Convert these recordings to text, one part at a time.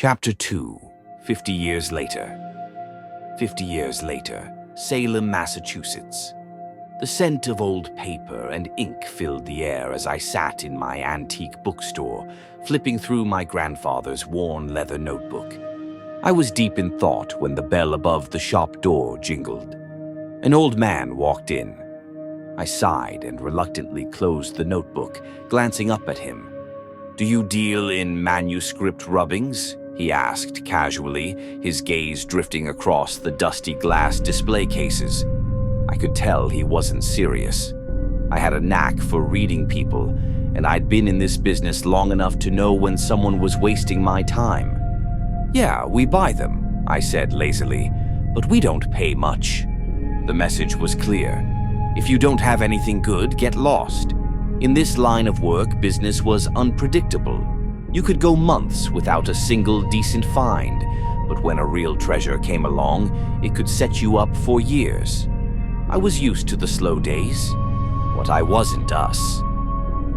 Chapter 2, 50 Years Later. 50 years later, Salem, Massachusetts. The scent of old paper and ink filled the air as I sat in my antique bookstore, flipping through my grandfather's worn leather notebook. I was deep in thought when the bell above the shop door jingled. An old man walked in. I sighed and reluctantly closed the notebook, glancing up at him. "Do you deal in manuscript rubbings?" he asked casually, his gaze drifting across the dusty glass display cases. I could tell he wasn't serious. I had a knack for reading people, and I'd been in this business long enough to know when someone was wasting my time. "Yeah, we buy them," I said lazily, "but we don't pay much." The message was clear. If you don't have anything good, get lost. In this line of work, business was unpredictable. You could go months without a single decent find, but when a real treasure came along, it could set you up for years. I was used to the slow days. What I wasn't us.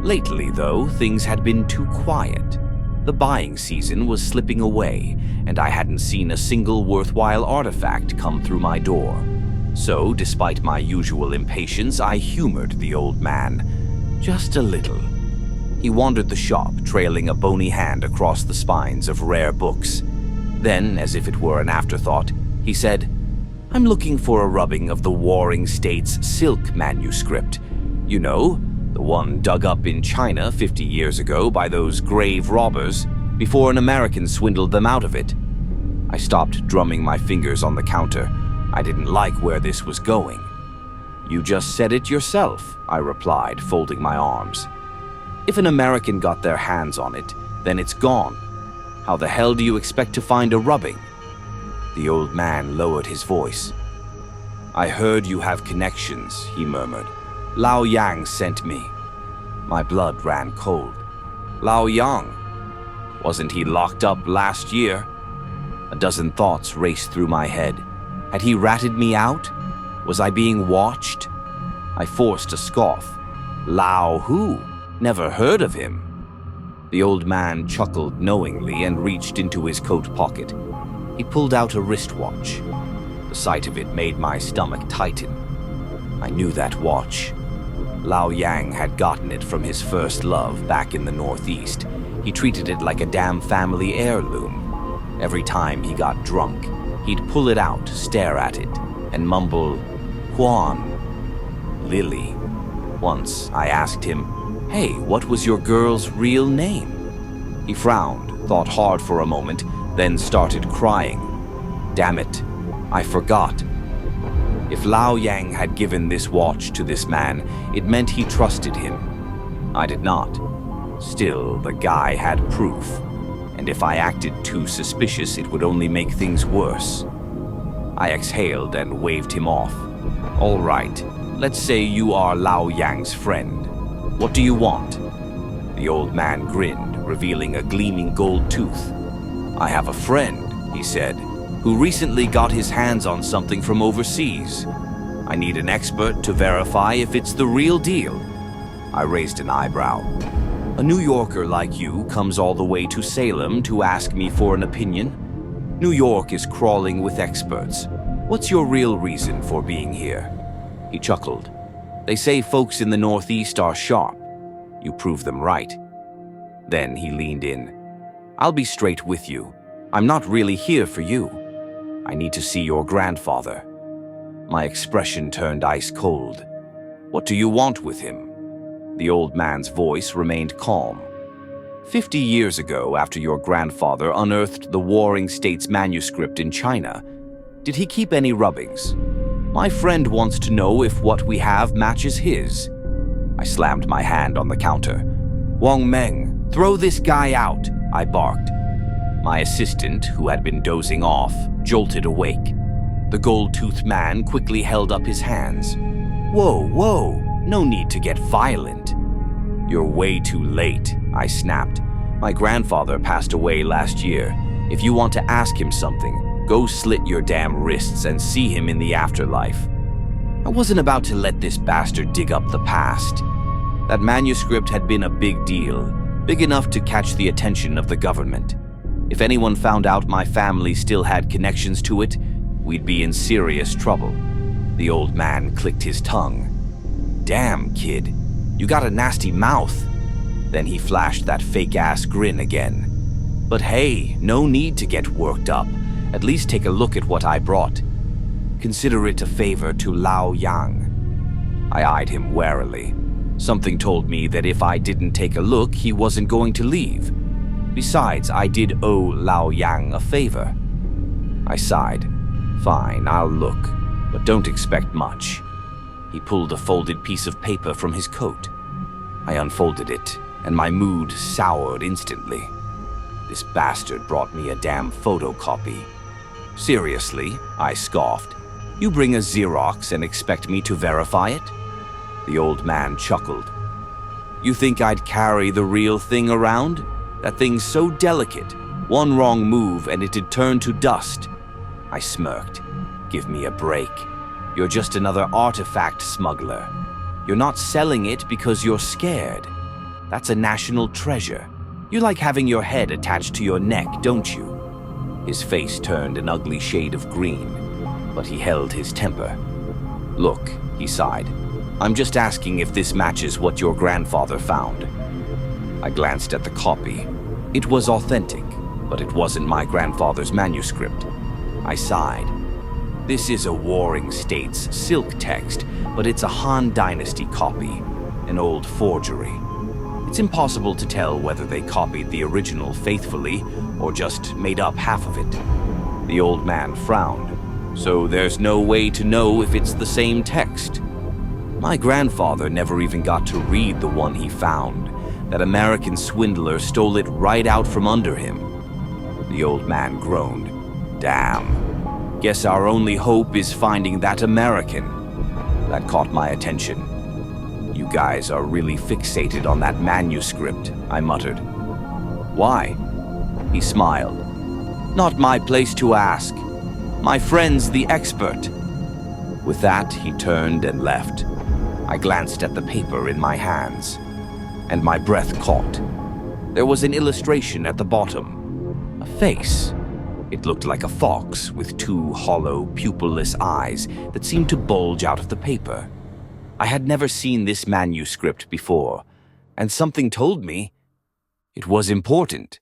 Lately, though, things had been too quiet. The buying season was slipping away, and I hadn't seen a single worthwhile artifact come through my door. So, despite my usual impatience, I humored the old man. Just a little. He wandered the shop, trailing a bony hand across the spines of rare books. Then, as if it were an afterthought, he said, "I'm looking for a rubbing of the Warring States silk manuscript. You know, the one dug up in China 50 years ago by those grave robbers, before an American swindled them out of it." I stopped drumming my fingers on the counter. I didn't like where this was going. "You just said it yourself," I replied, folding my arms. "If an American got their hands on it, then it's gone. How the hell do you expect to find a rubbing?" The old man lowered his voice. "I heard you have connections," he murmured. "Lao Yang sent me." My blood ran cold. Lao Yang? Wasn't he locked up last year? A dozen thoughts raced through my head. Had he ratted me out? Was I being watched? I forced a scoff. "Lao who? Never heard of him." The old man chuckled knowingly and reached into his coat pocket. He pulled out a wristwatch. The sight of it made my stomach tighten. I knew that watch. Lao Yang had gotten it from his first love back in the Northeast. He treated it like a damn family heirloom. Every time he got drunk, he'd pull it out, stare at it, and mumble, "Juan, Lily." Once I asked him, "Hey, what was your girl's real name?" He frowned, thought hard for a moment, then started crying. Damn it, I forgot. If Lao Yang had given this watch to this man, it meant he trusted him. I did not. Still, the guy had proof, and if I acted too suspicious, it would only make things worse. I exhaled and waved him off. "All right, let's say you are Lao Yang's friend. What do you want?" The old man grinned, revealing a gleaming gold tooth. "I have a friend," he said, "who recently got his hands on something from overseas. I need an expert to verify if it's the real deal." I raised an eyebrow. "A New Yorker like you comes all the way to Salem to ask me for an opinion? New York is crawling with experts. What's your real reason for being here?" He chuckled. "They say folks in the Northeast are sharp. You prove them right." Then he leaned in. "I'll be straight with you. I'm not really here for you. I need to see your grandfather." My expression turned ice cold. "What do you want with him?" The old man's voice remained calm. 50 years ago, after your grandfather unearthed the Warring States manuscript in China, did he keep any rubbings? My friend wants to know if what we have matches his." I slammed my hand on the counter. "Wang Meng, throw this guy out," I barked. My assistant, who had been dozing off, jolted awake. The gold-toothed man quickly held up his hands. "Whoa, whoa, no need to get violent." "You're way too late," I snapped. "My grandfather passed away last year. If you want to ask him something, go slit your damn wrists and see him in the afterlife." I wasn't about to let this bastard dig up the past. That manuscript had been a big deal, big enough to catch the attention of the government. If anyone found out my family still had connections to it, we'd be in serious trouble. The old man clicked his tongue. Damn, kid, you got a nasty mouth. Then he flashed that fake-ass grin again. But hey, no need to get worked up. At least take a look at what I brought. Consider it a favor to Lao Yang. I eyed him warily. Something told me that if I didn't take a look, he wasn't going to leave. Besides, I did owe Lao Yang a favor. I sighed. Fine, I'll look, but don't expect much. He pulled a folded piece of paper from his coat. I unfolded it, and my mood soured instantly. This bastard brought me a damn photocopy. Seriously, I scoffed. You bring a Xerox and expect me to verify it? The old man chuckled. You think I'd carry the real thing around? That thing's so delicate. One wrong move and it'd turn to dust. I smirked. Give me a break. You're just another artifact smuggler. You're not selling it because you're scared. That's a national treasure. You like having your head attached to your neck, don't you? His face turned an ugly shade of green, but he held his temper. Look, he sighed. I'm just asking if this matches what your grandfather found. I glanced at the copy. It was authentic, but it wasn't my grandfather's manuscript. I sighed. This is a Warring States silk text, but it's a Han Dynasty copy, an old forgery. It's impossible to tell whether they copied the original faithfully or just made up half of it. The old man frowned. So there's no way to know if it's the same text. My grandfather never even got to read the one he found. That American swindler stole it right out from under him. The old man groaned. Damn. Guess our only hope is finding that American. That caught my attention. You guys are really fixated on that manuscript, I muttered. Why? He smiled. Not my place to ask. My friend's the expert. With that, he turned and left. I glanced at the paper in my hands, and my breath caught. There was an illustration at the bottom. A face. It looked like a fox with two hollow, pupilless eyes that seemed to bulge out of the paper. I had never seen this manuscript before, and something told me it was important.